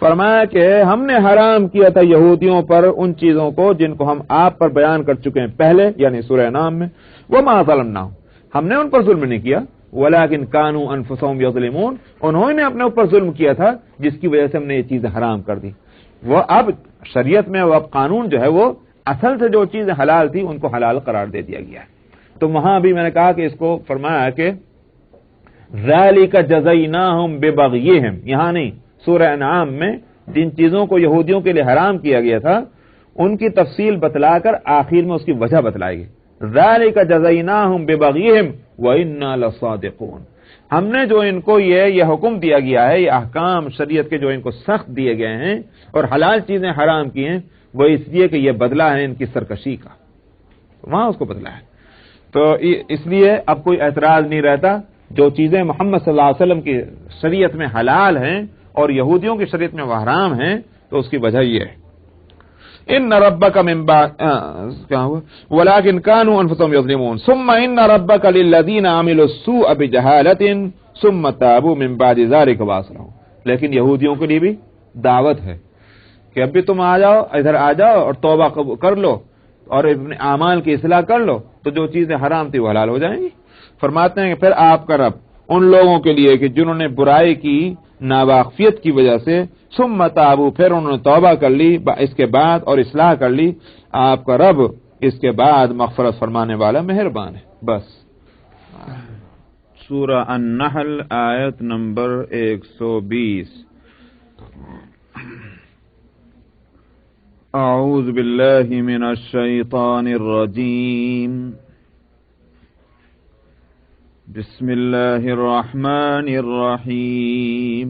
فرمایا کہ ہم نے حرام کیا تھا یہودیوں پر ان چیزوں کو جن کو ہم آپ پر بیان کر چکے ہیں پہلے، یعنی سورہ انعام میں. وما ظلمناہم، ہم نے ان پر ظلم نہیں کیا، ولکن کانوا انفسہم یظلمون، انہوں نے اپنے اوپر ظلم کیا تھا جس کی وجہ سے ہم نے یہ چیزیں حرام کر دی. وہ اب شریعت میں، وہ اب قانون جو ہے وہ اصل سے جو چیزیں حلال تھی ان کو حلال قرار دے دیا گیا ہے. تو وہاں بھی میں نے کہا کہ اس کو فرمایا کہ ذالک جزیناہم ببغیہم، یہاں نہیں، سورہ انعام میں جن چیزوں کو یہودیوں کے لیے حرام کیا گیا تھا ان کی تفصیل بتلا کر آخر میں اس کی وجہ بتلائی گئی. ذالک جزیناہم ببغیہم وإنا لصادقون، ہم نے جو ان کو یہ حکم دیا گیا ہے، یہ احکام شریعت کے جو ان کو سخت دیے گئے ہیں اور حلال چیزیں حرام کی ہیں، وہ اس لیے کہ یہ بدلہ ہے ان کی سرکشی کا، وہاں اس کو بدلا ہے. تو اس لیے اب کوئی اعتراض نہیں رہتا. جو چیزیں محمد صلی اللہ علیہ وسلم کی شریعت میں حلال ہیں اور یہودیوں کی شریعت میں وہ حرام ہیں، تو اس کی وجہ یہ ہے. ان ربک من بعد کیا ہوا ولکن كانوا انفسهم يظلمون ثم ان ربک للذین عملوا السوء بجہالۃ ثم تابوا من بعد ذلك واصلحوا. لیکن یہودیوں کے لیے بھی دعوت ہے کہ اب بھی تم آ جاؤ، ادھر آ جاؤ اور توبہ کر لو اور اپنے اعمال کی اصلاح کر لو، تو جو چیزیں حرام تھی وہ حلال ہو جائیں گی. فرماتے ہیں کہ پھر آپ کا رب ان لوگوں کے لیے کہ جنہوں نے برائی کی ناواقفیت کی وجہ سے، ثم تابوا، پھر انہوں نے توبہ کر لی اس کے بعد اور اصلاح کر لی، آپ کا رب اس کے بعد مغفرت فرمانے والا مہربان ہے. بس سورہ النحل آیت نمبر 120. اعوذ باللہ من الشیطان الرجیم، بسم اللہ الرحمن الرحیم.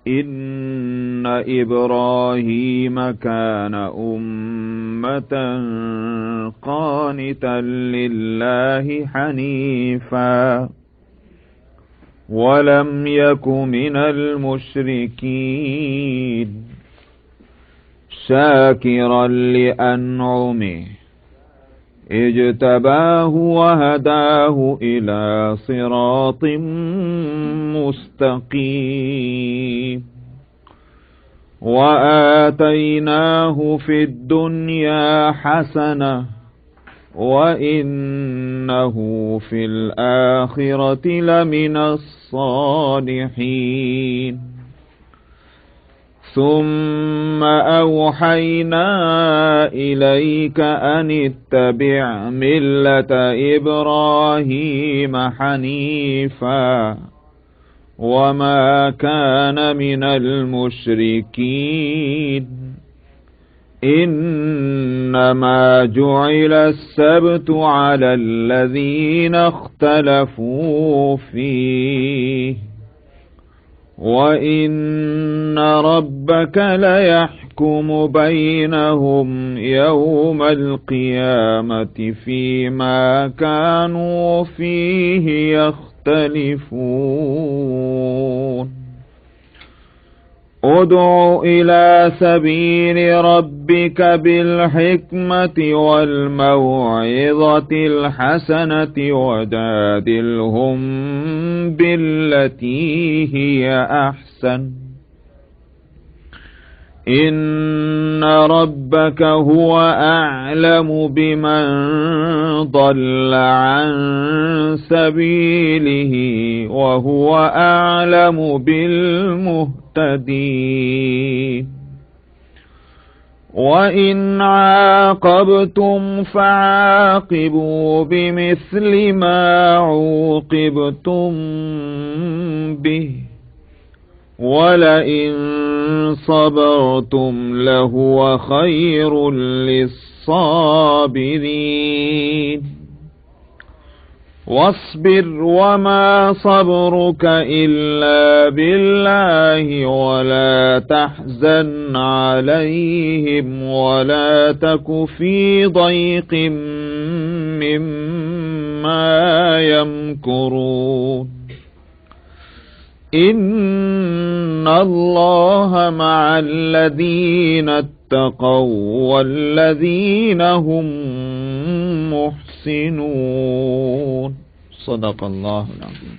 ان ابراہیم کان امة قانتا للہ حنیفا ولم یک من المشرکین شاکرا لانعمه اجتباه وهداه إلى صراط مستقيم وآتيناه في الدنيا حسنة وإنه في الآخرة لمن الصالحين. ثم أوحينا إليك أن اتبع ملة إبراهيم حنيفا وما كان من المشركين. إنما جعل السبت على الذين اختلفوا فيه وَإِنَّ رَبَّكَ لَيَحْكُمُ بَيْنَهُمْ يَوْمَ الْقِيَامَةِ فِيمَا كَانُوا فِيهِ يَخْتَلِفُونَ. ادع إلى سبيل ربك بالحكمة والموعظة الحسنة وجادلهم بالتي هي أحسن إن ربك هو أعلم بمن ضل عن سبيله وهو أعلم بالمهتدين. وإن عاقبتم فعاقبوا بمثل ما عوقبتم به ولئن صبرتم لهو خير للصابرين. واصبر وما صبرك إلا بالله ولا تحزن عليهم ولا تك في ضيق مما يمكرون. إن الله مع الذين اتقوا والذين هم محسنون. صدق اللہ العظیم.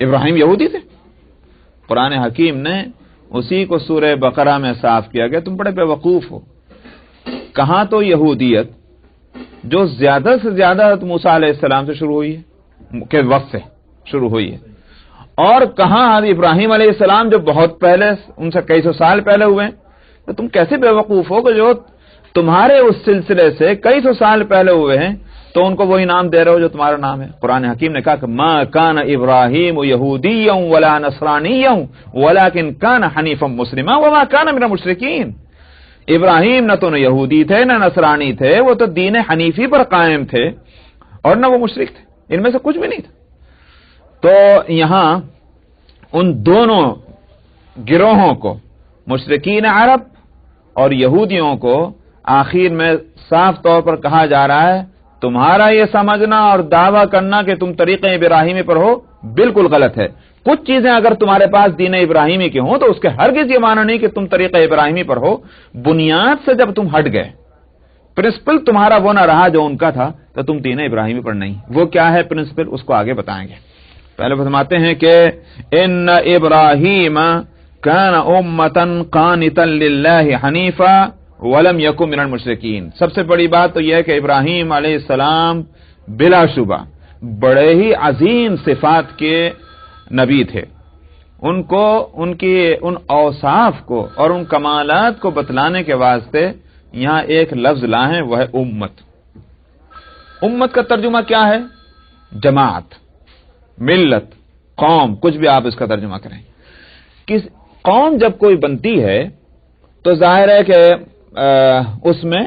ابراہیم یہودی تھے؟ قرآن حکیم نے اسی کو سورہ بقرہ میں صاف کیا گیا. تم بڑے بے وقوف ہو. کہاں تو یہودیت جو زیادہ سے زیادہ حضرت موسیٰ علیہ السلام سے شروع ہوئی ہے کے وقت سے شروع ہوئی ہے، اور کہاں حضرت ابراہیم علیہ السلام جو بہت پہلے ان سے کئی سو سال پہلے ہوئے ہیں. تو تم کیسے بے وقوف ہو کہ جو تمہارے اس سلسلے سے کئی سو سال پہلے ہوئے ہیں تو ان کو وہی نام دے رہے ہو جو تمہارا نام ہے. قرآن حکیم نے کہا کہ ما کان ابراہیم یہودیا ولا نصرانیا ولکن کان حنیفا مسلما وما کان من المشرکین. ابراہیم نہ تو یہودی تھے نہ نصرانی تھے، وہ تو دین حنیفی پر قائم تھے اور نہ وہ مشرک تھے، ان میں سے کچھ بھی نہیں تھا. تو یہاں ان دونوں گروہوں کو، مشرکین عرب اور یہودیوں کو، آخر میں صاف طور پر کہا جا رہا ہے تمہارا یہ سمجھنا اور دعویٰ کرنا کہ تم طریقہ ابراہیمی پر ہو بالکل غلط ہے. کچھ چیزیں اگر تمہارے پاس دین ابراہیمی کی ہوں تو اس کے ہرگز یہ معنی نہیں کہ تم طریقہ ابراہیمی پر ہو. بنیاد سے جب تم ہٹ گئے، پرنسپل تمہارا وہ نہ رہا جو ان کا تھا، تو تم دین ابراہیمی پر نہیں. وہ کیا ہے پرنسپل، اس کو آگے بتائیں گے. پہلے فرماتے ہیں کہ ان ابراہیم کان امتا قانتا للہ حنیفا ولم یکن من المشرکین. سب سے بڑی بات تو یہ ہے کہ ابراہیم علیہ السلام بلا شبہ بڑے ہی عظیم صفات کے نبی تھے. ان کو ان کی ان اوصاف کو اور ان کمالات کو بتلانے کے واسطے یہاں ایک لفظ لائیں، وہ ہے امت. امت کا ترجمہ کیا ہے؟ جماعت، ملت، قوم، کچھ بھی آپ اس کا ترجمہ کریں. قوم جب کوئی بنتی ہے تو ظاہر ہے کہ اس میں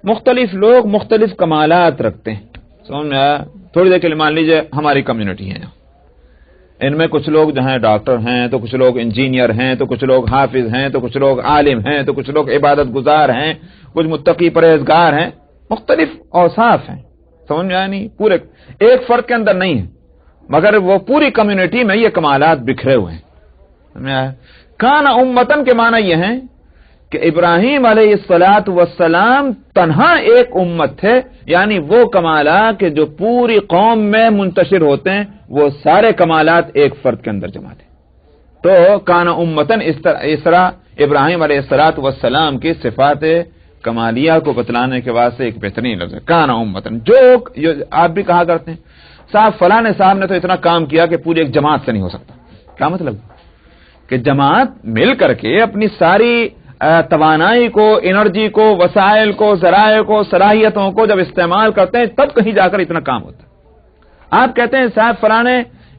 مختلف لوگ مختلف کمالات رکھتے ہیں. سمجھ میں آیا؟ تھوڑی دیر کے لیے مان لیجئے ہماری کمیونٹی ہے، ان میں کچھ لوگ جو ہیں ڈاکٹر ہیں، تو کچھ لوگ انجینئر ہیں، تو کچھ لوگ حافظ ہیں، تو کچھ لوگ عالم ہیں، تو کچھ لوگ عبادت گزار ہیں، کچھ متقی پرہیزگار ہیں. مختلف اوصاف ہیں. سمجھ میں آیا نہیں؟ پورے ایک فرد کے اندر نہیں ہے، مگر وہ پوری کمیونٹی میں یہ کمالات بکھرے ہوئے ہیں. کان امتن کے معنی یہ ہیں کہ ابراہیم علیہ الصلاۃ والسلام تنہا ایک امت تھے، یعنی وہ کمالات کہ جو پوری قوم میں منتشر ہوتے ہیں وہ سارے کمالات ایک فرد کے اندر جمع تھے. تو کان امتن اس طرح ابراہیم علیہ الصلاۃ والسلام کی صفات کمالیہ کو بتلانے کے واسطے ایک بہترین لفظ ہے کان امتن. جو آپ بھی کہا کرتے ہیں صاحب فلاں صاحب نے تو اتنا کام کیا کہ پوری ایک جماعت سے نہیں ہو سکتا. کیا مطلب؟ کہ جماعت مل کر کے اپنی ساری توانائی کو، انرجی کو، وسائل کو، ذرائع کو، صلاحیتوں کو جب استعمال کرتے ہیں تب کہیں جا کر اتنا کام ہوتا ہے. آپ کہتے ہیں صاحب فلاں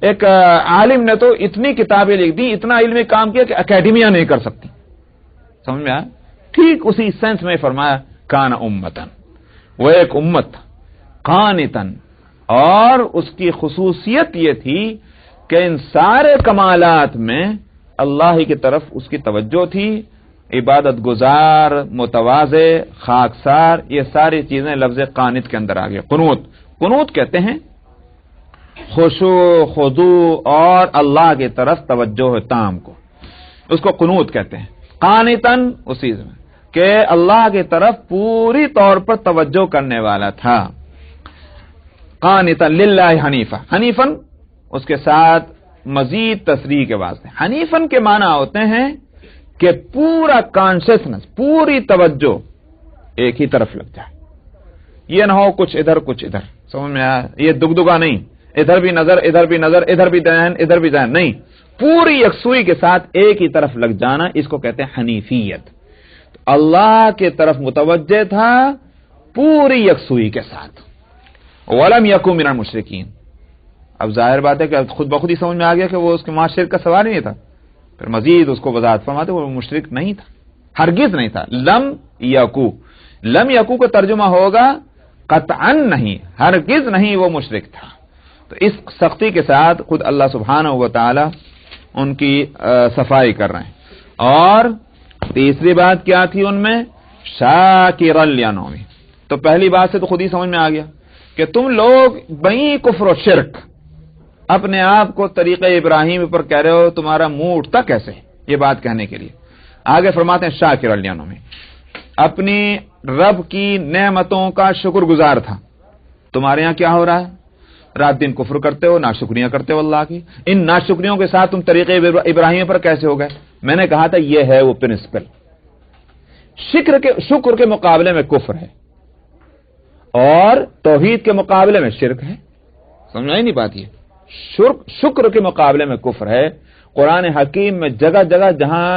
ایک عالم نے تو اتنی کتابیں لکھ دی، اتنا علمی کام کیا کہ اکیڈمیاں نہیں کر سکتی. سمجھ میں آیا؟ ٹھیک اسی سینس میں فرمایا کان امتن، وہ ایک امت قانتن، اور اس کی خصوصیت یہ تھی کہ ان سارے کمالات میں اللہ ہی کی طرف اس کی توجہ تھی. عبادت گزار، متواضع، خاکسار، یہ ساری چیزیں لفظ قانت کے اندر آ گئے. قنوت کہتے ہیں خشوع، خضوع اور اللہ کی طرف توجہ تام کو، اس کو قنوت کہتے ہیں. قانتن اسی میں کہ اللہ کی طرف پوری طور پر توجہ کرنے والا تھا. قانتن للہ حنیفا. حنیفن اس کے ساتھ مزید تصریح کے واسطے حنیفن کے معنی ہوتے ہیں کہ پورا کانشسنس، پوری توجہ ایک ہی طرف لگ جائے. یہ نہ ہو کچھ ادھر کچھ ادھر. سمجھ میں آیا؟ یہ دگدگا نہیں، ادھر بھی نظر ادھر بھی نظر، ادھر بھی ذہن ادھر بھی ذہن، نہیں، پوری یکسوئی کے ساتھ ایک ہی طرف لگ جانا، اس کو کہتے ہیں حنیفیت. تو اللہ کی طرف متوجہ تھا پوری یکسوئی کے ساتھ. ولم یکن من المشرکین. اب ظاہر بات ہے کہ خود بخود ہی سمجھ میں آ گیا کہ وہ اس کے وہاں شرک کا سوال ہی نہیں تھا. پھر مزید اس کو وضاحت فرماتے وہ مشرک نہیں تھا، ہرگز نہیں تھا. لم یکو، لم یکو کا ترجمہ ہوگا قطعا نہیں، ہرگز نہیں وہ مشرک تھا. تو اس سختی کے ساتھ خود اللہ سبحانہ و تعالی ان کی صفائی کر رہے ہیں. اور تیسری بات کیا تھی ان میں؟ شاکرا لانعمہ. تو پہلی بات سے تو خود ہی سمجھ میں آ گیا کہ تم لوگ بئی کفر و شرک اپنے آپ کو طریقہ ابراہیم پر کہہ رہے ہو، تمہارا منہ اٹھتا کیسے یہ بات کہنے کے لیے؟ آگے فرماتے ہیں شاکرا لانعمہ، اپنی رب کی نعمتوں کا شکر گزار تھا. تمہارے یہاں کیا ہو رہا ہے؟ رات دن کفر کرتے ہو، ناشکریاں کرتے ہو اللہ کی. ان ناشکریوں کے ساتھ تم طریقے ابراہیم پر کیسے ہو گئے؟ میں نے کہا تھا یہ ہے وہ پرنسپل. شکر کے مقابلے میں کفر ہے اور توحید کے مقابلے میں شرک ہے. سمجھا ہی نہیں بات. یہ شکر کے مقابلے میں کفر ہے. قرآن حکیم میں جگہ جگہ جہاں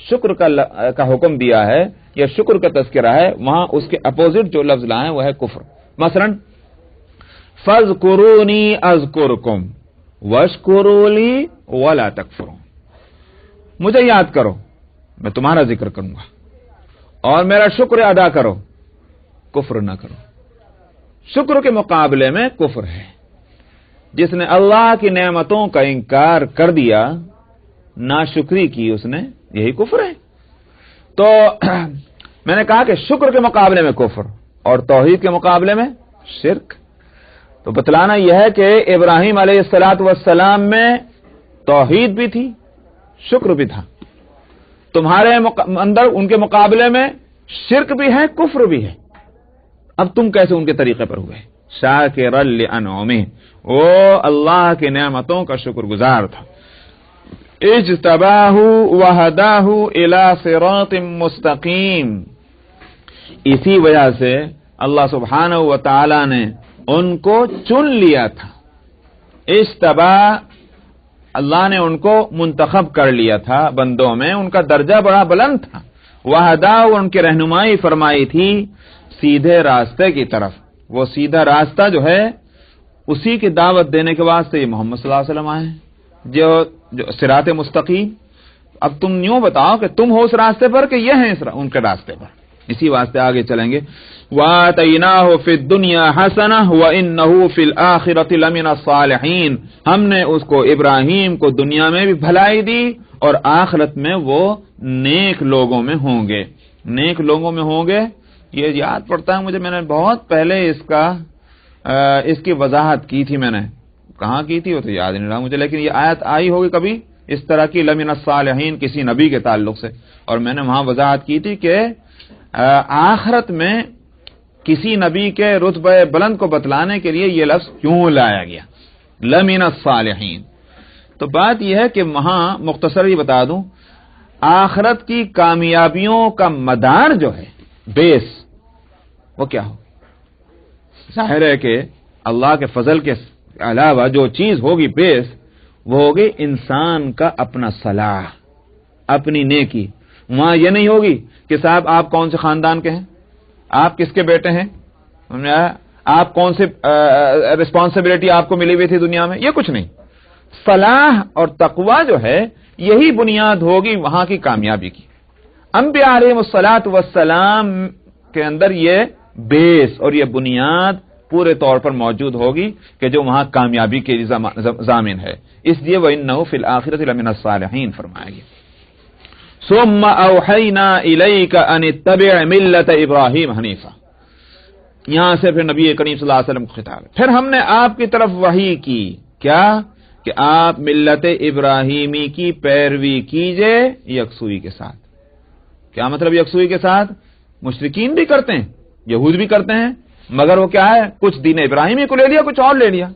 شکر کا حکم دیا ہے یا شکر کا تذکرہ ہے، وہاں اس کے اپوزٹ جو لفظ لائیں وہ ہے کفر. مثلا فاذکرونی اذکرکم واشکروا لی ولا تکفرون، مجھے یاد کرو میں تمہارا ذکر کروں گا اور میرا شکر ادا کرو، کفر نہ کرو. شکر کے مقابلے میں کفر ہے. جس نے اللہ کی نعمتوں کا انکار کر دیا، ناشکری کی اس نے، یہی کفر ہے. تو میں نے کہا کہ شکر کے مقابلے میں کفر اور توحید کے مقابلے میں شرک. تو بتلانا یہ ہے کہ ابراہیم علیہ السلام میں توحید بھی تھی، شکر بھی تھا. تمہارے اندر ان کے مقابلے میں شرک بھی ہے، کفر بھی ہے. اب تم کیسے ان کے طریقے پر ہوئے؟ شاکرا لانعمہ، وہ اللہ کی نعمتوں کا شکر گزار تھا. اجتباہ وہداہ الی صراط مستقیم، اسی وجہ سے اللہ سبحانہ و تعالی نے ان کو چن لیا تھا. اجتبا، اللہ نے ان کو منتخب کر لیا تھا بندوں میں، ان کا درجہ بڑا بلند تھا. وہداہ، ان کی رہنمائی فرمائی تھی سیدھے راستے کی طرف. وہ سیدھا راستہ جو ہے اسی کی دعوت دینے کے واسطے یہ محمد صلی اللہ علیہ وسلم آئے ہیں، جو صراط مستقیم. اب تم یوں بتاؤ کہ تم ہو اس راستے پر کہ یہ ہیں ان کے راستے پر. اسی واسطے آگے چلیں گے. وَآتَيْنَاهُ فِي الدُّنْيَا حَسَنَةً وَإِنَّهُ فِي الْآخِرَةِ لَمِنَ الصَّالِحِينَ، ہم نے اس کو ابراہیم کو دنیا میں بھی بھلائی دی اور آخرت میں وہ نیک لوگوں میں ہوں گے. نیک لوگوں میں ہوں گے، یہ یاد پڑتا ہے مجھے، میں نے بہت پہلے اس کی وضاحت کی تھی. میں نے کہاں کی تھی وہ تو یاد نہیں رہا مجھے، لیکن یہ آیت آئی ہوگی کبھی اس طرح کی لمن الصالحین کسی نبی کے تعلق سے، اور میں نے وہاں وضاحت کی تھی کہ آخرت میں کسی نبی کے رتبہ بلند کو بتلانے کے لیے یہ لفظ کیوں لایا گیا لمن الصالحین. تو بات یہ ہے کہ وہاں مختصر ہی بتا دوں، آخرت کی کامیابیوں کا مدار جو ہے، بیس، وہ کیا ہو؟ ظاہر ہے کہ اللہ کے فضل کے علاوہ جو چیز ہوگی بیس، وہ ہوگی انسان کا اپنا صلاح، اپنی نیکی. وہاں یہ نہیں ہوگی کہ صاحب آپ کون سے خاندان کے ہیں، آپ کس کے بیٹے ہیں، آپ کون سے رسپانسبلٹی آپ کو ملی ہوئی تھی دنیا میں، یہ کچھ نہیں. صلاح اور تقوی جو ہے یہی بنیاد ہوگی وہاں کی کامیابی کی. انبیاء علیہم الصلاۃ والسلام کے اندر یہ بیس اور یہ بنیاد پورے طور پر موجود ہوگی کہ جو وہاں کامیابی کے ضامن ہے. اس لیے وَإِنَّهُ فِي الْآخِرَةِ لَمِنَ الصَّالِحِينَ فرمایا گیا. ثُمَّ أَوْحَيْنَا إِلَيْكَ أَنِ اتَّبِعْ مِلَّةَ إِبْرَاهِيمَ حَنِيفًا. یہاں سے پھر نبی کریم صلی اللہ علیہ وسلم کو خطاب ہے. پھر ہم نے آپ کی طرف وحی کی، کیا کہ آپ ملت ابراہیمی کی پیروی کیجئے یکسوئی کے ساتھ. کیا مطلب یکسوئی کے ساتھ؟ مشرکین بھی کرتے ہیں، یہود بھی کرتے ہیں، مگر وہ کیا ہے، کچھ دین ابراہیمی کو لے لیا، کچھ اور لے لیا.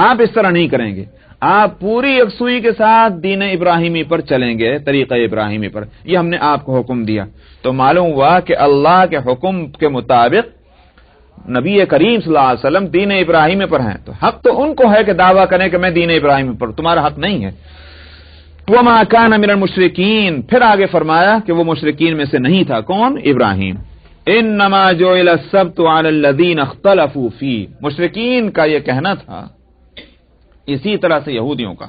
آپ اس طرح نہیں کریں گے، آپ پوری یکسوئی کے ساتھ دین ابراہیمی پر چلیں گے، طریقہ ابراہیمی پر. یہ ہم نے آپ کو حکم دیا. تو معلوم ہوا کہ اللہ کے حکم کے مطابق نبی کریم صلی اللہ علیہ وسلم دین ابراہیمی پر ہیں، تو حق تو ان کو ہے کہ دعویٰ کریں کہ میں دین ابراہیمی پر، تمہارا حق نہیں ہے. وَمَا كَانَ مِنَ الْمُشْرِكِينَ، پھر آگے فرمایا کہ وہ مشرکین میں سے نہیں تھا. کون؟ ابراہیم. انما جعل السبت على الذين اختلفوا فيه، مشرکین کا یہ کہنا تھا، اسی طرح سے یہودیوں کا،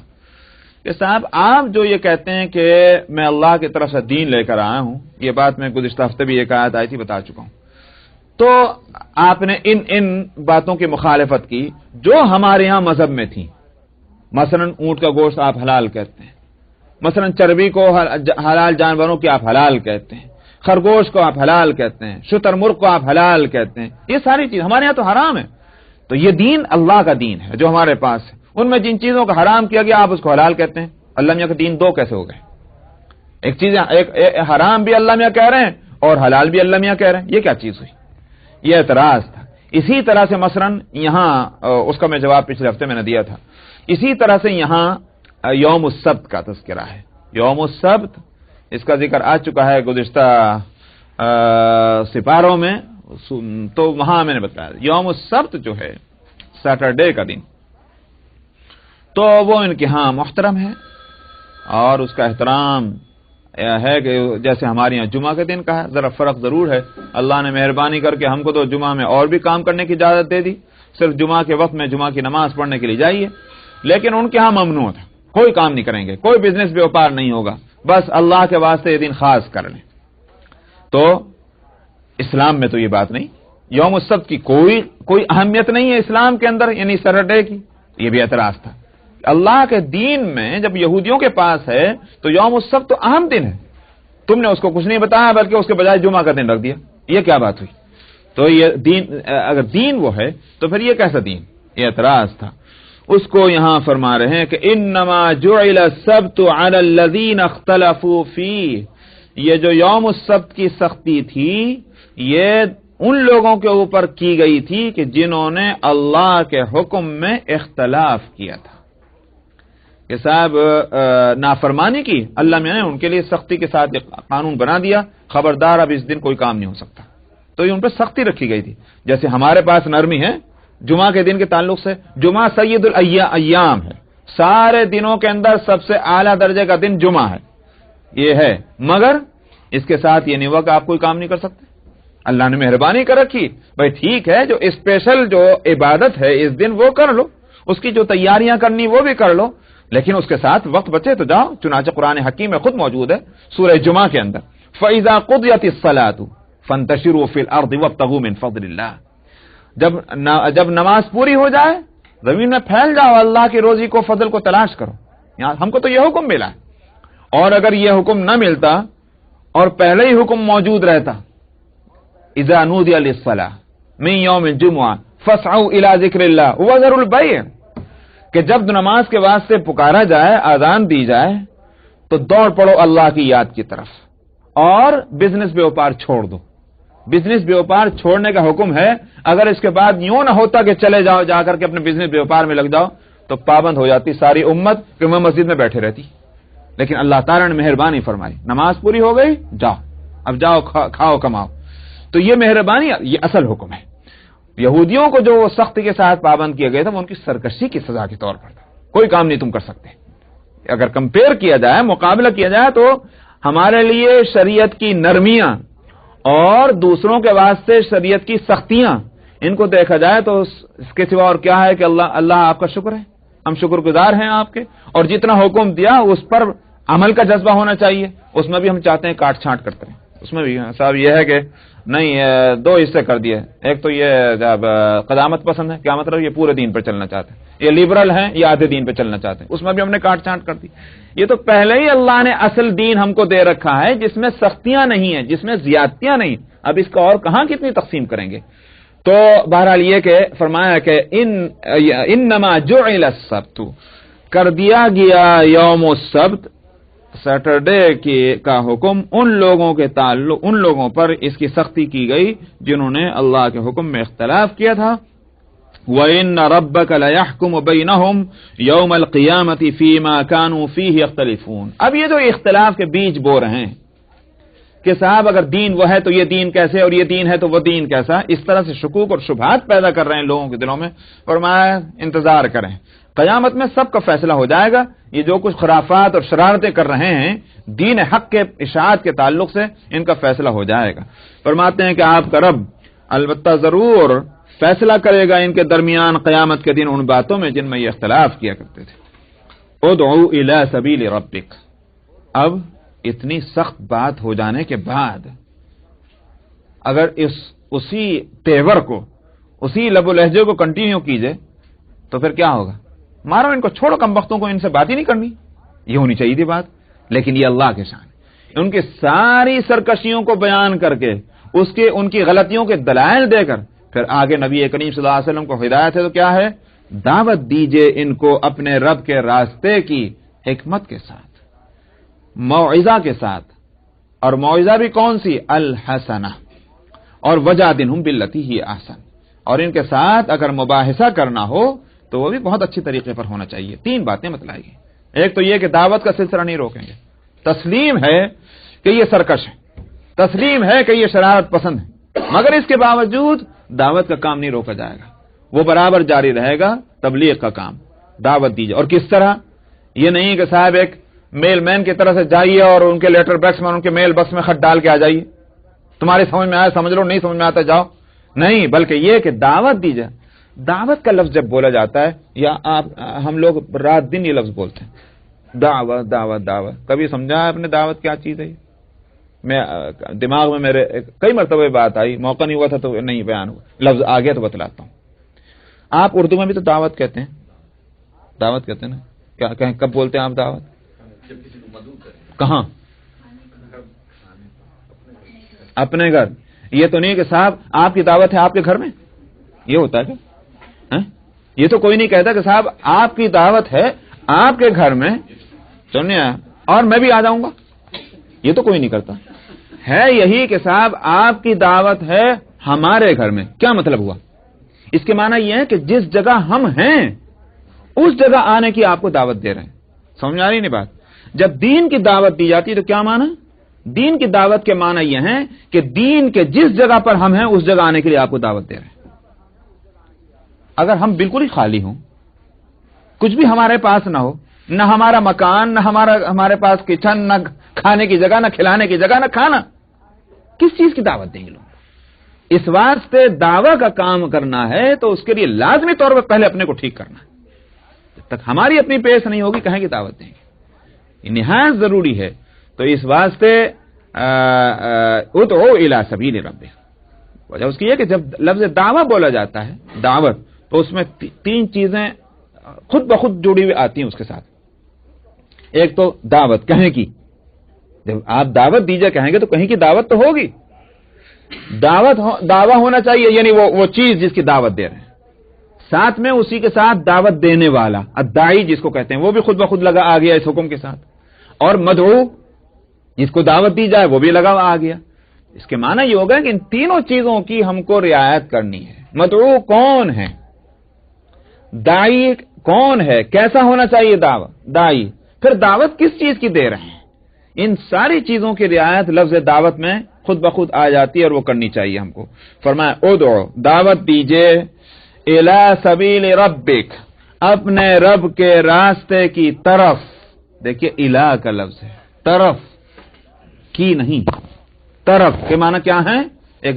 کہ صاحب آپ جو یہ کہتے ہیں کہ میں اللہ کی طرف سے دین لے کر آیا ہوں، یہ بات میں گزشتہ ہفتے بھی ایک آیت آئی تھی بتا چکا ہوں. تو آپ نے ان باتوں کی مخالفت کی جو ہمارے ہاں مذہب میں تھی. مثلا اونٹ کا گوشت آپ حلال کہتے ہیں، مثلا چربی کو حلال جانوروں کی آپ حلال کہتے ہیں، خرگوش کو آپ حلال کہتے ہیں، شتر مرغ کو آپ حلال کہتے ہیں. یہ ساری چیز ہمارے ہاں تو حرام ہے. تو یہ دین اللہ کا دین ہے جو ہمارے پاس ہے. ان میں جن چیزوں کا حرام کیا گیا آپ اس کو حلال کہتے ہیں. اللہ میاں کا دین دو کیسے ہو گئے؟ ایک چیز حرام بھی اللہ میاں کہہ رہے ہیں اور حلال بھی اللہ میاں کہہ رہے ہیں، یہ کیا چیز ہوئی؟ یہ اعتراض تھا. اسی طرح سے مثلاً یہاں اس کا میں جواب پچھلے ہفتے میں نے دیا تھا، اسی طرح سے یہاں یوم السبت کا تذکرہ ہے. یوم السبت اس کا ذکر آ چکا ہے گزشتہ سپاروں میں، تو وہاں میں نے بتایا یوم السبت جو ہے سیٹرڈے کا دن، تو وہ ان کے ہاں محترم ہے اور اس کا احترام ہے کہ جیسے ہمارے یہاں جمعہ کے دن کا ہے. ذرا فرق ضرور ہے، اللہ نے مہربانی کر کے ہم کو تو جمعہ میں اور بھی کام کرنے کی اجازت دے دی، صرف جمعہ کے وقت میں جمعہ کی نماز پڑھنے کے لیے جائیے، لیکن ان کے ہاں ممنوع تھا، کوئی کام نہیں کریں گے، کوئی بزنس بیوپار نہیں ہوگا، بس اللہ کے واسطے یہ دن خاص کر لیں. تو اسلام میں تو یہ بات نہیں، یوم السبت کی کوئی اہمیت نہیں ہے اسلام کے اندر، یعنی سیٹرڈے کی. یہ بھی اعتراض تھا. اللہ کے دین میں جب یہودیوں کے پاس ہے تو یوم السبت تو اہم دن ہے، تم نے اس کو کچھ نہیں بتایا بلکہ اس کے بجائے جمعہ کا دن رکھ دیا، یہ کیا بات ہوئی؟ تو یہ دین، اگر دین وہ ہے تو پھر یہ کیسا دین؟ یہ اعتراض تھا. اس کو یہاں فرما رہے ہیں کہ انما جعل السبت علی الذین اختلفوا فیہ، یہ جو یوم السبت کی سختی تھی یہ ان لوگوں کے اوپر کی گئی تھی کہ جنہوں نے اللہ کے حکم میں اختلاف کیا تھا، کہ صاحب نافرمانی کی، اللہ میں نے ان کے لیے سختی کے ساتھ قانون بنا دیا، خبردار اب اس دن کوئی کام نہیں ہو سکتا، تو یہ ان پہ سختی رکھی گئی تھی. جیسے ہمارے پاس نرمی ہے جمعہ کے دن کے تعلق سے، جمعہ سید الایام ہے، سارے دنوں کے اندر سب سے اعلیٰ درجے کا دن جمعہ ہے، یہ ہے، مگر اس کے ساتھ یہ نہیں ہوا کہ آپ کوئی کام نہیں کر سکتے. اللہ نے مہربانی کر رکھی، بھائی ٹھیک ہے جو اسپیشل جو عبادت ہے اس دن وہ کر لو، اس کی جو تیاریاں کرنی وہ بھی کر لو، لیکن اس کے ساتھ وقت بچے تو جاؤ. چنانچہ قرآن حکیم میں خود موجود ہے سورہ جمعہ کے اندر، فَإِذَا قُضِيَتِ الصَّلَاةُ فَانتَشِرُوا فِي الْأَرْضِ وَابْتَغُوا مِن فَضْلِ اللَّهِ، جب نماز پوری ہو جائے زمین میں پھیل جاؤ، اللہ کی روزی کو، فضل کو تلاش کرو. یہاں ہم کو تو یہ حکم ملا ہے، اور اگر یہ حکم نہ ملتا اور پہلے ہی حکم موجود رہتا اذا نودی للصلاة من یوم الجمعہ فاسعوا الى ذکر اللہ وذروا البیع، کہ جب نماز کے واسطے پکارا جائے، آذان دی جائے تو دوڑ پڑو اللہ کی یاد کی طرف اور بزنس بیوپار چھوڑ دو. بزنس بیوپار چھوڑنے کا حکم ہے، اگر اس کے بعد یوں نہ ہوتا کہ چلے جاؤ جا کر کے اپنے بزنس بیوپار میں لگ جاؤ تو پابند ہو جاتی ساری امت کہ میں مسجد میں بیٹھے رہتی. لیکن اللہ تعالیٰ نے مہربانی فرمائی، نماز پوری ہو گئی، جاؤ اب جاؤ کھاؤ کماؤ. تو یہ مہربانی، یہ اصل حکم ہے. یہودیوں کو جو سختی کے ساتھ پابند کیا گیا تھا وہ ان کی سرکشی کی سزا کے طور پر تھا، کوئی کام نہیں تم کر سکتے. اگر کمپیئر کیا جائے، مقابلہ کیا جائے، تو ہمارے لیے شریعت کی نرمیاں اور دوسروں کے واسطے شریعت کی سختیاں، ان کو دیکھا جائے تو اس کے سوا اور کیا ہے کہ اللہ آپ کا شکر ہے، ہم شکر گزار ہیں آپ کے، اور جتنا حکم دیا اس پر عمل کا جذبہ ہونا چاہیے. اس میں بھی ہم چاہتے ہیں کاٹ چھانٹ کرتے ہیں، اس میں بھی صاحب یہ ہے کہ نہیں دو حصے کر دیے، ایک تو یہ جب قدامت پسند ہے، کیا مطلب یہ پورے دین پہ چلنا چاہتے ہیں، یہ لبرل ہیں یہ آدھے دین پہ چلنا چاہتے ہیں، اس میں بھی ہم نے کاٹ چھانٹ کر دی. یہ تو پہلے ہی اللہ نے اصل دین ہم کو دے رکھا ہے جس میں سختیاں نہیں ہیں، جس میں زیادتیاں نہیں، اب اس کا اور کہاں کتنی تقسیم کریں گے. تو بہرحال یہ کہ فرمایا کہ انما جعل السبت، کر دیا گیا یوم السبت، سیٹرڈے کا حکم ان لوگوں کے تعلق، ان لوگوں پر اس کی سختی کی گئی جنہوں نے اللہ کے حکم میں اختلاف کیا تھا. وَإِنَّ رَبَّكَ لَيَحْكُمُ بَيْنَهُمْ يَوْمَ الْقِيَامَةِ فِيمَا كَانُوا فِيهِ يَخْتَلِفُونَ. اب یہ جو اختلاف کے بیج بو رہے ہیں کہ صاحب اگر دین وہ ہے تو یہ دین کیسے، اور یہ دین ہے تو وہ دین کیسا، اس طرح سے شکوک اور شبہات پیدا کر رہے ہیں لوگوں کے دلوں میں. فرمایا انتظار کریں، قیامت میں سب کا فیصلہ ہو جائے گا. یہ جو کچھ خرافات اور شرارتیں کر رہے ہیں دین حق کے اشاعت کے تعلق سے، ان کا فیصلہ ہو جائے گا. فرماتے ہیں کہ آپ کا رب البتہ ضرور فیصلہ کرے گا ان کے درمیان قیامت کے دن ان باتوں میں جن میں یہ اختلاف کیا کرتے تھے. ادعو الی سبیل ربک، اب اتنی سخت بات ہو جانے کے بعد اگر اسی تیور کو، اسی لب و لہجے کو کنٹینیو کیجئے تو پھر کیا ہوگا؟ مارو ان کو، چھوڑو کم وقتوں کو، ان سے بات ہی نہیں کرنی، یہ ہونی چاہیے تھی بات. لیکن یہ اللہ کے شان ہے، ان کی ساری سرکشیوں کو بیان کر کے ان کی غلطیوں کے دلائل دے کر پھر آگے نبی کریم صلی اللہ علیہ وسلم کو ہدایت ہے تو کیا ہے؟ دعوت دیجئے ان کو اپنے رب کے راستے کی حکمت کے ساتھ، موعظہ کے ساتھ. اور موعظہ بھی کون سی؟ الحسنہ، اور وجادلہم باللتی ہی احسن، اور ان کے ساتھ اگر مباحثہ کرنا ہو تو وہ بھی بہت اچھی طریقے پر ہونا چاہیے. 3 باتیں بتلائی گئی. ایک تو یہ کہ دعوت کا سلسلہ نہیں روکیں گے. تسلیم ہے کہ یہ سرکش ہے, تسلیم ہے کہ یہ شرارت پسند ہے, مگر اس کے باوجود دعوت کا کام نہیں روکا جائے گا, وہ برابر جاری رہے گا. تبلیغ کا کام, دعوت دیجیے. اور کس طرح؟ یہ نہیں کہ صاحب ایک میل مین کی طرح سے جائیے اور ان کے لیٹر بیکس میں ان کے میل بکس میں خط ڈال کے آ جائیے, تمہاری سمجھ میں آئے سمجھ لو, نہیں سمجھ میں آتا جاؤ. نہیں, بلکہ یہ کہ دعوت دیجیے. دعوت کا لفظ جب بولا جاتا ہے, یا ہم لوگ رات دن یہ لفظ بولتے ہیں, دعوت دعوت دعوت. کبھی سمجھا ہے آپ نے دعوت کیا چیز ہے؟ میں دماغ میں میرے کئی مرتبہ بات آئی, موقع نہیں ہوا تھا تو نہیں بیان ہوا, لفظ آ گیا تو بتلاتا ہوں. آپ اردو میں بھی تو دعوت کہتے ہیں, دعوت کہتے ہیں نا, کیا کہیں, کب بولتے ہیں آپ دعوت؟ کہاں؟ اپنے گھر. یہ تو نہیں کہ صاحب آپ کی دعوت ہے آپ کے گھر میں, یہ ہوتا ہے کیا؟ یہ تو کوئی نہیں کہتا کہ صاحب آپ کی دعوت ہے آپ کے گھر میں, سنیے, اور میں بھی آ جاؤں گا. یہ تو کوئی نہیں کرتا. ہے یہی کہ صاحب آپ کی دعوت ہے ہمارے گھر میں. کیا مطلب ہوا؟ اس کے معنی یہ ہے کہ جس جگہ ہم ہیں اس جگہ آنے کی آپ کو دعوت دے رہے ہیں. سمجھ آ رہی نہیں بات؟ جب دین کی دعوت دی جاتی ہے تو کیا معنی؟ دین کی دعوت کے معنی یہ ہیں کہ دین کے جس جگہ پر ہم ہیں اس جگہ آنے کے لیے آپ کو دعوت دے رہے ہیں. اگر ہم بالکل ہی خالی ہوں, کچھ بھی ہمارے پاس نہ ہو, نہ ہمارا مکان, نہ ہمارے پاس کچن, نہ کھانے کی جگہ, نہ کھلانے کی جگہ, نہ کھانا, کس چیز کی دعوت دیں گے لوگ؟ اس واسطے دعویٰ کا کام کرنا ہے تو اس کے لیے لازمی طور پر پہلے اپنے کو ٹھیک کرنا ہے. جب تک ہماری اپنی پیش نہیں ہوگی کہیں کی دعوت دیں گے؟ یہ نہایت ضروری ہے. تو اس واسطے ادعو الی سبیل ربک, وجہ اس کی ہے کہ جب لفظ دعویٰ بولا جاتا ہے, دعوت, تو اس میں 3 چیزیں خود بخود جڑی ہوئی آتی ہیں اس کے ساتھ. ایک تو دعوت کہیں کی, جب آپ دعوت دیجئے کہیں گے تو کہیں کی دعوت تو ہوگی. دعویٰ ہونا چاہیے, یعنی وہ چیز جس کی دعوت دے رہے ہیں. ساتھ میں اسی کے ساتھ دعوت دینے والا, الداعی جس کو کہتے ہیں, وہ بھی خود بخود لگا آ گیا اس حکم کے ساتھ. اور مدعو جس کو دعوت دی جائے وہ بھی لگا آ گیا. اس کے معنی یہ ہوگا کہ ان تینوں چیزوں کی ہم کو رعایت کرنی ہے. مدعو کون ہے, داعی کون ہے, کیسا ہونا چاہیے داعی, پھر دعوت کس چیز کی دے رہے ہیں, ان ساری چیزوں کی رعایت لفظ دعوت میں خود بخود آ جاتی ہے اور وہ کرنی چاہیے ہم کو. فرمایا ادعو, دعوت دیجئے, الی سبیل ربک, اپنے رب کے راستے کی طرف. دیکھیے الی کا لفظ ہے, طرف کی نہیں, طرف کے معنی کیا ہے؟ ایک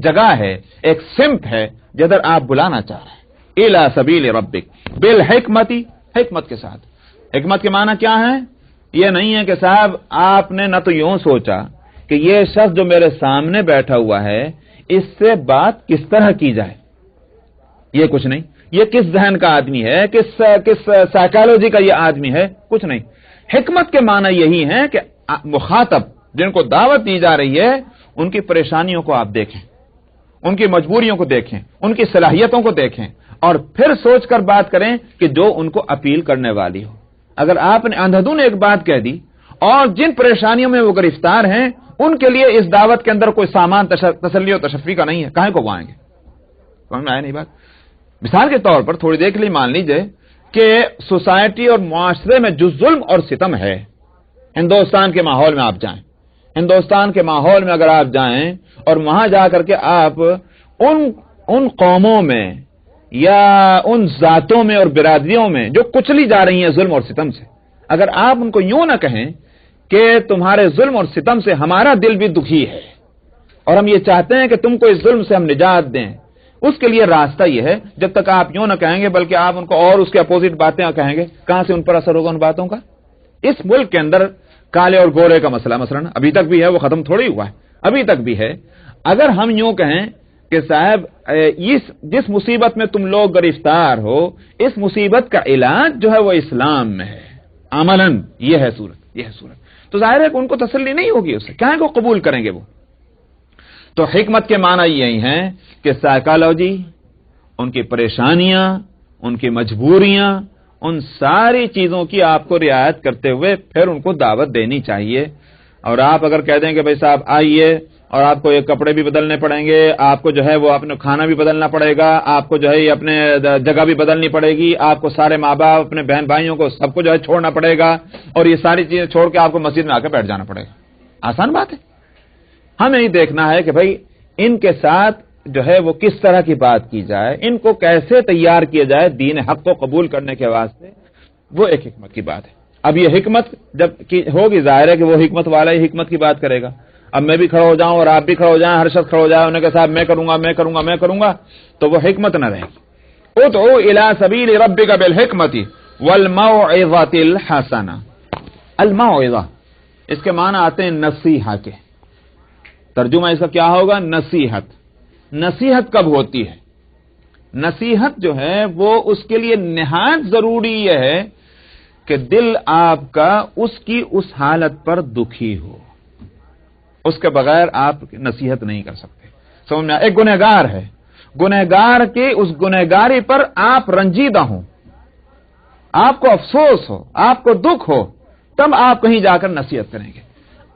جگہ ہے, ایک سمت ہے جدھر آپ بلانا چاہ رہے ہیں. الی سبیل ربک بالحکمتی, حکمت کے ساتھ. حکمت کے معنی کیا ہے؟ یہ نہیں ہے کہ صاحب آپ نے نہ تو یوں سوچا کہ یہ شخص جو میرے سامنے بیٹھا ہوا ہے اس سے بات کس طرح کی جائے, یہ کچھ نہیں. یہ کس ذہن کا آدمی ہے, کس سائیکالوجی کا یہ آدمی ہے, کچھ نہیں. حکمت کے معنی یہی ہے کہ مخاطب جن کو دعوت دی جا رہی ہے ان کی پریشانیوں کو آپ دیکھیں, ان کی مجبوریوں کو دیکھیں, ان کی صلاحیتوں کو دیکھیں, اور پھر سوچ کر بات کریں کہ جو ان کو اپیل کرنے والی ہو. اگر آپ نے اندھدھن ایک بات کہہ دی اور جن پریشانیوں میں وہ گرفتار ہیں ان کے لیے اس دعوت کے اندر کوئی سامان تسلی و تشفی کا نہیں ہے, کہیں کو وہ آئیں گے؟ سمجھ میں آیا نہیں بات؟ مثال کے طور پر تھوڑی دیر کے لیے مان لیجئے کہ سوسائٹی اور معاشرے میں جو ظلم اور ستم ہے, ہندوستان کے ماحول میں آپ جائیں, ہندوستان کے ماحول میں اگر آپ جائیں اور وہاں جا کر کے آپ ان قوموں میں یا ان ذاتوں میں اور برادریوں میں جو کچلی جا رہی ہیں ظلم اور ستم سے, اگر آپ ان کو یوں نہ کہیں کہ تمہارے ظلم اور ستم سے ہمارا دل بھی دکھی ہے اور ہم یہ چاہتے ہیں کہ تم کو اس ظلم سے ہم نجات دیں, اس کے لیے راستہ یہ ہے, جب تک آپ یوں نہ کہیں گے بلکہ آپ ان کو اور اس کے اپوزٹ باتیں کہیں گے, کہاں سے ان پر اثر ہوگا ان باتوں کا؟ اس ملک کے اندر کالے اور گورے کا مسئلہ مثلا ابھی تک بھی ہے, وہ ختم تھوڑی ہوا ہے, ابھی تک بھی ہے. اگر ہم یوں کہیں کہ صاحب جس مصیبت میں تم لوگ گرفتار ہو اس مصیبت کا علاج جو ہے وہ اسلام میں ہے, عملاً یہ ہے صورت, تو ظاہر ہے کہ ان کو تسلی نہیں ہوگی, اسے کیا کو قبول کریں گے وہ. تو حکمت کے معنی یہی ہیں کہ سائیکالوجی, ان کی پریشانیاں, ان کی مجبوریاں, ان ساری چیزوں کی آپ کو رعایت کرتے ہوئے پھر ان کو دعوت دینی چاہیے. اور آپ اگر کہہ دیں کہ بھائی صاحب آئیے اور آپ کو یہ کپڑے بھی بدلنے پڑیں گے، آپ کو جو ہے وہ اپنے کھانا بھی بدلنا پڑے گا، آپ کو جو ہے یہ اپنے جگہ بھی بدلنی پڑے گی، آپ کو سارے ماں باپ اپنے بہن بھائیوں کو سب کو جو ہے چھوڑنا پڑے گا، اور یہ ساری چیزیں چھوڑ کے آپ کو مسجد میں آ کے بیٹھ جانا پڑے گا۔ آسان بات ہے؟ ہمیں یہ دیکھنا ہے کہ بھائی ان کے ساتھ جو ہے وہ کس طرح کی بات کی جائے، ان کو کیسے تیار کیا جائے دین حق کو قبول کرنے کے واسطے، وہ ایک حکمت کی بات ہے۔ اب یہ حکمت جب ہوگی، ظاہر ہے کہ وہ حکمت والا ہی حکمت کی بات کرے گا۔ اب میں بھی کھڑا ہو جاؤں اور آپ بھی کھڑا ہو جائیں، ہر شخص کھڑا ہو جائے، انہیں کہ صاحب میں کروں گا میں کروں گا میں کروں گا، تو وہ حکمت نہ رہے گی۔ ادعو الی سبیل ربک بالحکمت والموعظۃ الحسنہ۔ الموعظہ اس کے معنی آتے ہیں نصیحت کے، ترجمہ اس کا کیا ہوگا؟ نصیحت۔ نصیحت کب ہوتی ہے؟ نصیحت جو ہے وہ اس کے لیے نہایت ضروری یہ ہے کہ دل آپ کا اس کی اس حالت پر دکھی ہو، اس کے بغیر آپ نصیحت نہیں کر سکتے۔ سمجھ میں؟ ایک گنہگار ہے، گنہگار کی اس گنہگاری پر آپ رنجیدہ ہوں، آپ کو افسوس ہو، آپ کو دکھ ہو، تب آپ کہیں جا کر نصیحت کریں گے۔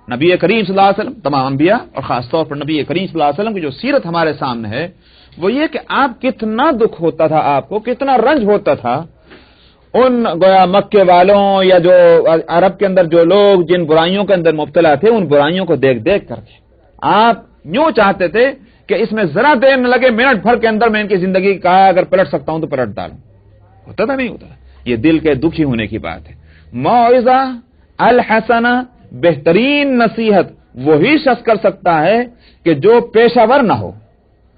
نبی کریم صلی اللہ علیہ وسلم، تمام انبیاء اور خاص طور پر نبی کریم صلی اللہ علیہ وسلم کی جو سیرت ہمارے سامنے ہے وہ یہ کہ آپ کتنا دکھ ہوتا تھا، آپ کو کتنا رنج ہوتا تھا ان گویا مکے والوں یا جو عرب کے اندر جو لوگ جن برائیوں کے اندر مبتلا تھے، ان برائیوں کو دیکھ دیکھ کر کے آپ یوں چاہتے تھے کہ اس میں ذرا دیر نہ لگے، منٹ بھر کے اندر میں ان کی زندگی کا اگر پلٹ سکتا ہوں تو پلٹ ڈالوں۔ ہوتا تھا نہیں ہوتا؟ یہ دل کے دکھی ہونے کی بات ہے۔ موعظہ الحسنہ، بہترین نصیحت وہی شخص کر سکتا ہے کہ جو پیشہ ور نہ ہو،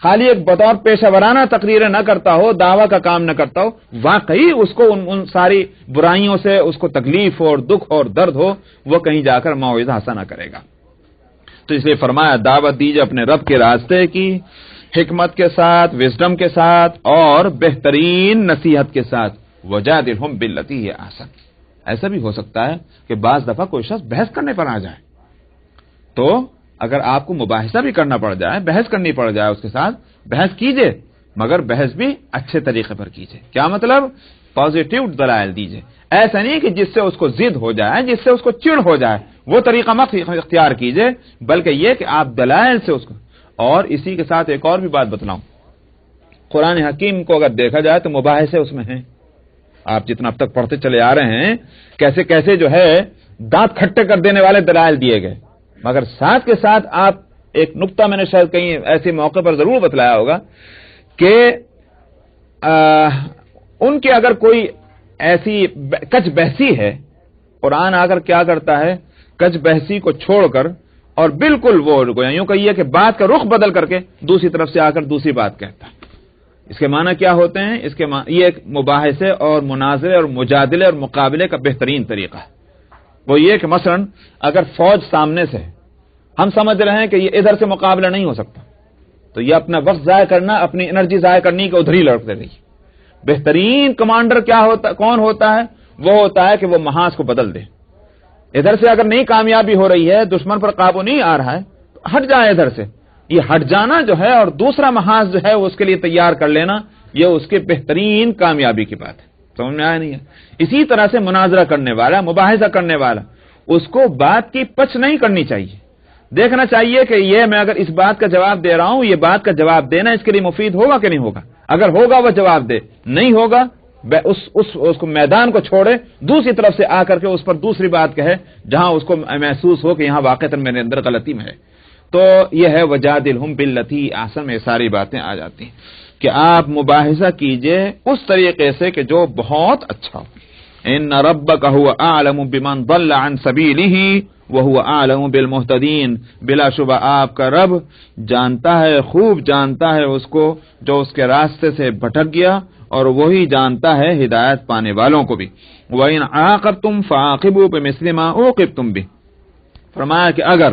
خالی ایک بطور پیشہ ورانہ تقریریں نہ کرتا ہو، دعویٰ کا کام نہ کرتا ہو، واقعی اس کو ان ساری برائیوں سے اس کو تکلیف اور دکھ اور درد ہو، وہ کہیں جا کر موعظہ حسنہ کرے گا۔ تو اس لیے فرمایا دعوت دیجیے اپنے رب کے راستے کی، حکمت کے ساتھ، وزڈم کے ساتھ اور بہترین نصیحت کے ساتھ۔ وجادلہم باللتی ہی احسن۔ ایسا بھی ہو سکتا ہے کہ بعض دفعہ کوئی شخص بحث کرنے پر آ جائے، تو اگر آپ کو مباحثہ بھی کرنا پڑ جائے، بحث کرنی پڑ جائے اس کے ساتھ، بحث کیجئے، مگر بحث بھی اچھے طریقے پر کیجئے۔ کیا مطلب؟ پازیٹیو دلائل دیجئے، ایسا نہیں کہ جس سے اس کو ضد ہو جائے، جس سے اس کو چڑ ہو جائے، وہ طریقہ مت اختیار کیجئے، بلکہ یہ کہ آپ دلائل سے اس کو۔ اور اسی کے ساتھ ایک اور بھی بات بتلاؤں، قرآن حکیم کو اگر دیکھا جائے تو مباحثے اس میں ہیں۔ آپ جتنا اب تک پڑھتے چلے آ رہے ہیں، کیسے کیسے جو ہے دانت کھٹے کر دینے والے دلائل دیے گئے، مگر ساتھ کے ساتھ آپ ایک نقطہ میں نے شاید کہیں ایسے موقع پر ضرور بتلایا ہوگا کہ ان کے اگر کوئی ایسی کچ بحثی ہے، قرآن آ کر کیا کرتا ہے، کچ بحثی کو چھوڑ کر اور بالکل وہ یوں کہیے کہ بات کا رخ بدل کر کے دوسری طرف سے آ کر دوسری بات کہتا ہے۔ اس کے معنی کیا ہوتے ہیں؟ اس کے معنی یہ ایک مباحثے اور مناظرے اور مجادلے اور مقابلے کا بہترین طریقہ ہے۔ وہ یہ کہ مثلا اگر فوج سامنے سے، ہم سمجھ رہے ہیں کہ یہ ادھر سے مقابلہ نہیں ہو سکتا، تو یہ اپنا وقت ضائع کرنا، اپنی انرجی ضائع کرنی کہ ادھر ہی لڑتے رہی۔ بہترین کمانڈر کیا ہوتا، کون ہوتا ہے؟ وہ ہوتا ہے کہ وہ محاذ کو بدل دے۔ ادھر سے اگر نہیں کامیابی ہو رہی ہے، دشمن پر قابو نہیں آ رہا ہے، تو ہٹ جائے ادھر سے۔ یہ ہٹ جانا جو ہے اور دوسرا محاذ جو ہے اس کے لیے تیار کر لینا، یہ اس کے بہترین کامیابی کی بات ہے۔ سمجھ میں آیا نہیں ہے؟ اسی طرح سے مناظرہ کرنے والا، مباحثہ کرنے والا، اس کو بات کی پچ نہیں کرنی چاہیے، دیکھنا چاہیے کہ یہ میں اگر اس بات کا جواب دے رہا ہوں، یہ بات کا جواب دینا اس کے لیے مفید ہوگا کہ نہیں ہوگا۔ اگر ہوگا وہ جواب دے، نہیں ہوگا اس کو میدان کو چھوڑے، دوسری طرف سے آ کر کے اس پر دوسری بات کہے جہاں اس کو محسوس ہو کہ یہاں واقعتاً میرے اندر غلطی میں ہے۔ تو یہ ہے وجادلہم باللتی احسن میں ساری باتیں آ جاتی ہیں کہ آپ مباحثہ کیجئے اس طریقے سے کہ جو بہت اچھا ہو۔ ان ربک هو اعلم بمن ضل عن سبیلہ وهو اعلم بالمہتدین۔ بلا شبہ آپ کا رب جانتا ہے، خوب جانتا ہے اس کو جو اس کے راستے سے بھٹک گیا، اور وہی جانتا ہے ہدایت پانے والوں کو بھی۔ وَإِنْ عَاقَبْتُمْ فَعَاقِبُوا بِمِثْلِ مَا عُوقِبْتُمْ بِهِ۔ فرمایا کہ اگر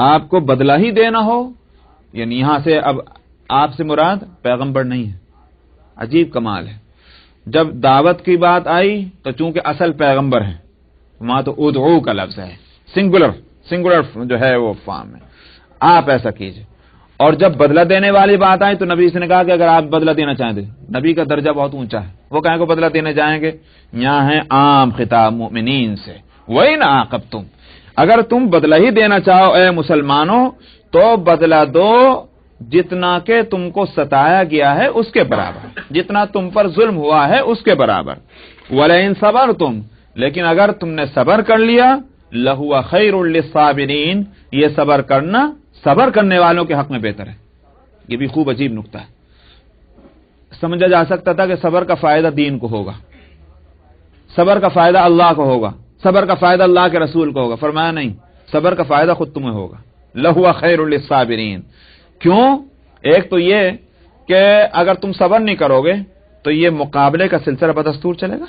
آپ کو بدلہ ہی دینا ہو، یعنی یہاں سے اب آپ سے مراد پیغمبر نہیں ہے۔ عجیب کمال ہے، جب دعوت کی بات آئی تو چونکہ اصل پیغمبر ہیں، وہاں تو ادعو کا لفظ ہے، سنگولر جو ہے وہ فارم ہے، آپ ایسا کیجئے۔ اور جب بدلہ دینے والی بات آئی تو نبی سے نے کہا کہ اگر آپ بدلہ دینا چاہیں تو نبی کا درجہ بہت اونچا ہے، وہ کہیں کو بدلہ دینے جائیں گے؟ یہاں ہے عام خطاب مومنین سے۔ وَإِنْ عَاقَبْتُمْ، اگر تم بدلہ ہی دینا چاہو اے مسلمانوں تو بدلہ دو جتنا کہ تم کو ستایا گیا ہے اس کے برابر، جتنا تم پر ظلم ہوا ہے اس کے برابر۔ وَلَئِن صَبَرْتُمْ، لیکن اگر تم نے صبر کر لیا، لَهُوَ خَيْرٌ لِّلصَّابِرِينَ، یہ صبر کرنا صبر کرنے والوں کے حق میں بہتر ہے۔ یہ بھی خوب عجیب نکتہ ہے۔ سمجھا جا سکتا تھا کہ صبر کا فائدہ دین کو ہوگا، صبر کا فائدہ اللہ کو ہوگا، صبر کا فائدہ اللہ کے رسول کو ہوگا، فرمایا نہیں، صبر کا فائدہ خود تمہیں ہوگا۔ لَهُوَ خَيْرٌ لِّلصَّابِرِينَ، کیوں؟ ایک تو یہ کہ اگر تم صبر نہیں کرو گے تو یہ مقابلے کا سلسلہ بدستور چلے گا،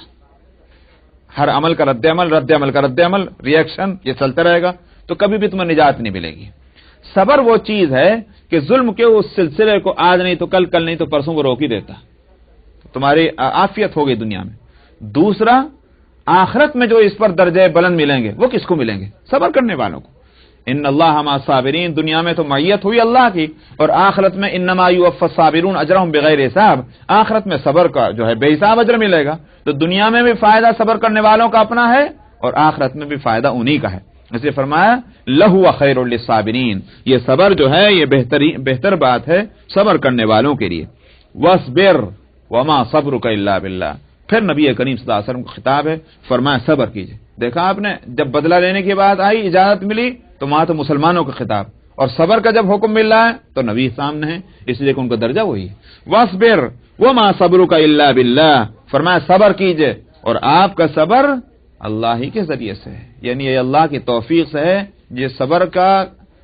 ہر عمل کا رد عمل، رد عمل کا رد عمل، ری ایکشن، یہ چلتا رہے گا، تو کبھی بھی تمہیں نجات نہیں ملے گی۔ صبر وہ چیز ہے کہ ظلم کے اس سلسلے کو آج نہیں تو کل، کل نہیں تو پرسوں کو روک ہی دیتا، تمہاری عافیت ہوگی دنیا میں۔ دوسرا، آخرت میں جو اس پر درجے بلند ملیں گے وہ کس کو ملیں گے؟ صبر کرنے والوں کو۔ ان اللہ مع الصابرین، دنیا میں تو معیت ہوئی اللہ کی، اور آخرت میں انما یوفی الصابرون اجرهم بغیر حساب، آخرت میں صبر کا جو ہے بے حساب اجر ملے گا۔ تو دنیا میں بھی فائدہ صبر کرنے والوں کا اپنا ہے، اور آخرت میں بھی فائدہ انہی کا ہے۔ اس لیے فرمایا لَهُوَ خَيْرٌ لِّلصَّابِرِينَ، یہ صبر جو ہے یہ بہتر بات ہے صبر کرنے والوں کے لیے۔ وَاصْبِرْ وَمَا صَبْرُكَ إِلَّا بِاللَّهِ، پھر نبی کریم صلی اللہ علیہ وسلم کو خطاب ہے، فرمایا صبر کیجئے۔ دیکھا آپ نے، جب بدلہ لینے کی بات آئی، اجازت ملی، تو وہاں تو مسلمانوں کا خطاب، اور صبر کا جب حکم مل رہا ہے تو نبی سامنے ہے، اس لیے کہ ان کا درجہ وہی ہے۔ وَاصْبِرْ وَمَا صَبْرُكَ إِلَّا بِاللَّهِ، فرمایا صبر کیجئے، اور آپ کا صبر اللہ ہی کے ذریعے سے ہے، یعنی یہ اللہ کی توفیق سے ہے۔ یہ صبر کا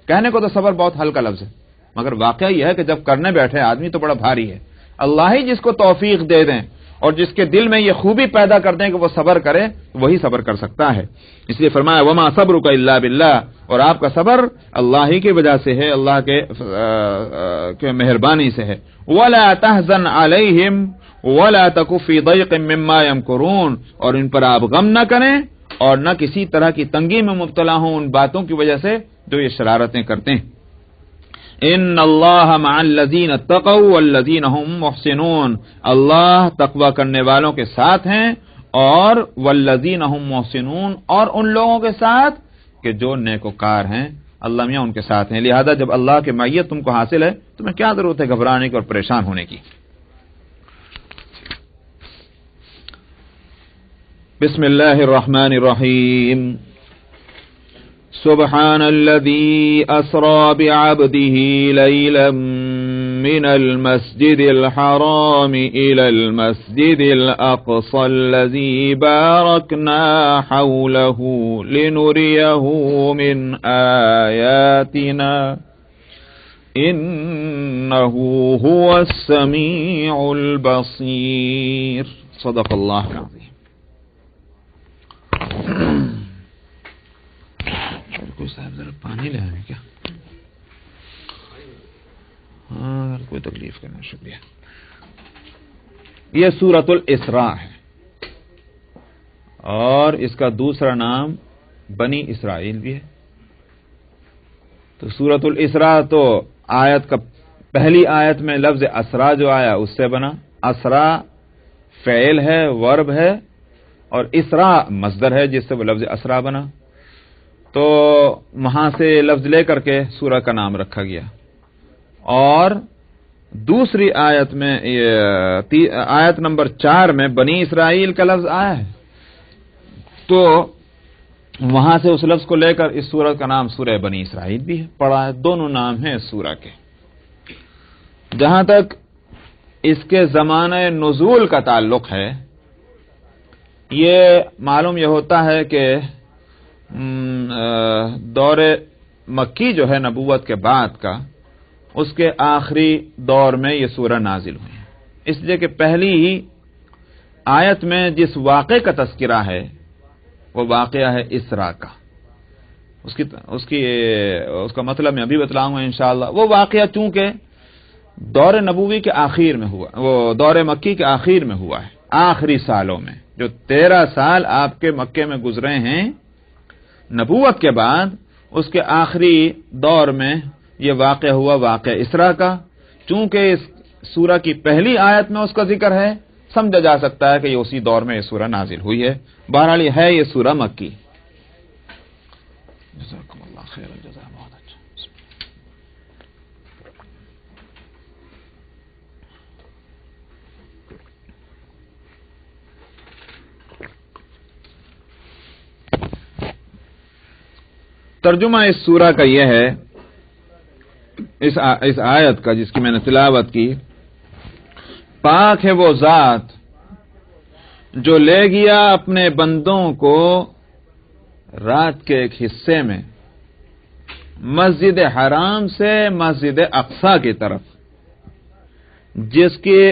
کہنے کو تو صبر بہت ہلکا لفظ ہے، مگر واقعہ یہ ہے کہ جب کرنے بیٹھے آدمی تو بڑا بھاری ہے۔ اللہ ہی جس کو توفیق دے دیں اور جس کے دل میں یہ خوبی پیدا کر دیں کہ وہ صبر کرے، وہی صبر کر سکتا ہے۔ اس لیے فرمایا وما صبرک الا باللہ، اور آپ کا صبر اللہ ہی کی وجہ سے ہے، اللہ کے مہربانی سے ہے۔ ولا تحزن علیہم ولا تک فی ضیق مما یمکرون، اور ان پر آپ غم نہ کریں اور نہ کسی طرح کی تنگی میں مبتلا ہوں ان باتوں کی وجہ سے جو یہ شرارتیں کرتے ہیں۔ ان اللہ مع الذین اتقوا والذین هم محسنون، اللہ تقوی کرنے والوں کے ساتھ ہیں، اور والذین هم محسنون، اور ان لوگوں کے ساتھ کہ جو نیکوکار ہیں، اللہ میاں ان کے ساتھ ہیں۔ لہذا جب اللہ کی معیت تم کو حاصل ہے تمہیں کیا ضرورت ہے گھبرانے کی اور پریشان ہونے کی۔ بسم اللہ الرحمن الرحیم۔ سبحان الذي أسرى بعبده ليلا من المسجد الحرام إلى المسجد الأقصى الذي باركنا حوله لنريه من آياتنا إنه هو السميع البصير۔ صدق الله العظيم۔ کوئی صاحب ذرا پانی لے آئیں کیا؟ ہاں اگر کوئی تکلیف کرنا، شکریہ۔ یہ سورۃ الاسراء ہے، اور اس کا دوسرا نام بنی اسرائیل بھی ہے۔ تو سورۃ الاسراء تو آیت کا پہلی آیت میں لفظ اسرا جو آیا اس سے بنا، اسرا فعل ہے، ورب ہے، اور اسراء مصدر ہے جس سے وہ لفظ اسرا بنا، تو وہاں سے لفظ لے کر کے سورہ کا نام رکھا گیا۔ اور دوسری آیت میں آیت نمبر 4 میں بنی اسرائیل کا لفظ آیا ہے، تو وہاں سے اس لفظ کو لے کر اس سورہ کا نام سورہ بنی اسرائیل بھی ہے پڑا ہے۔ دونوں نام ہیں اس سورہ کے۔ جہاں تک اس کے زمانہ نزول کا تعلق ہے، یہ معلوم یہ ہوتا ہے کہ دور مکی جو ہے نبوت کے بعد کا، اس کے آخری دور میں یہ سورہ نازل ہوئی ہے، اس لیے کہ پہلی ہی آیت میں جس واقعے کا تذکرہ ہے وہ واقعہ ہے اسراء کا۔ اس کا مطلب میں ابھی بتلاؤں گا انشاءاللہ۔ وہ واقعہ چونکہ دور نبوی کے آخر میں ہوا، وہ دور مکی کے آخر میں ہوا ہے، آخری سالوں میں، جو 13 سال آپ کے مکے میں گزرے ہیں نبوت کے بعد، اس کے آخری دور میں یہ واقعہ ہوا، واقعہ اسراء کا۔ چونکہ اس سورہ کی پہلی آیت میں اس کا ذکر ہے، سمجھا جا سکتا ہے کہ یہ اسی دور میں یہ سورہ نازل ہوئی ہے۔ بہرحال ہے یہ سورہ مکی۔ جزاکم اللہ خیر الجزاء، بہت اچھا۔ ترجمہ اس سورہ کا یہ ہے، اس آیت کا جس کی میں نے تلاوت کی، پاک ہے وہ ذات جو لے گیا اپنے بندوں کو رات کے ایک حصے میں مسجد حرام سے مسجد اقصی کی طرف، جس کی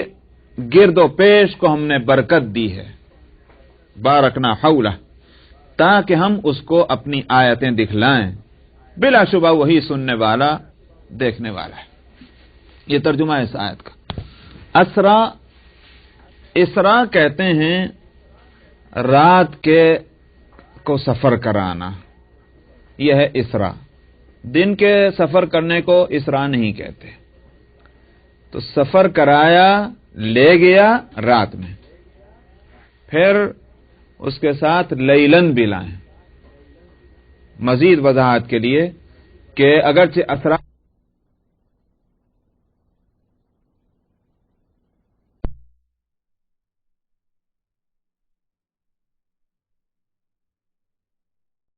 گرد و پیش کو ہم نے برکت دی ہے، بارکنا حولہ، تاکہ ہم اس کو اپنی آیتیں دکھلائیں، بلا شبہ وہی سننے والا دیکھنے والا ہے۔ یہ ترجمہ ہے اس آیت کا۔ اسرا کہتے ہیں رات کے کو سفر کرانا، یہ ہے اسرا۔ دن کے سفر کرنے کو اسرا نہیں کہتے۔ تو سفر کرایا، لے گیا رات میں، پھر اس کے ساتھ لیلن بھی لائیں، مزید وضاحت کے لیے کہ اگرچہ اسرا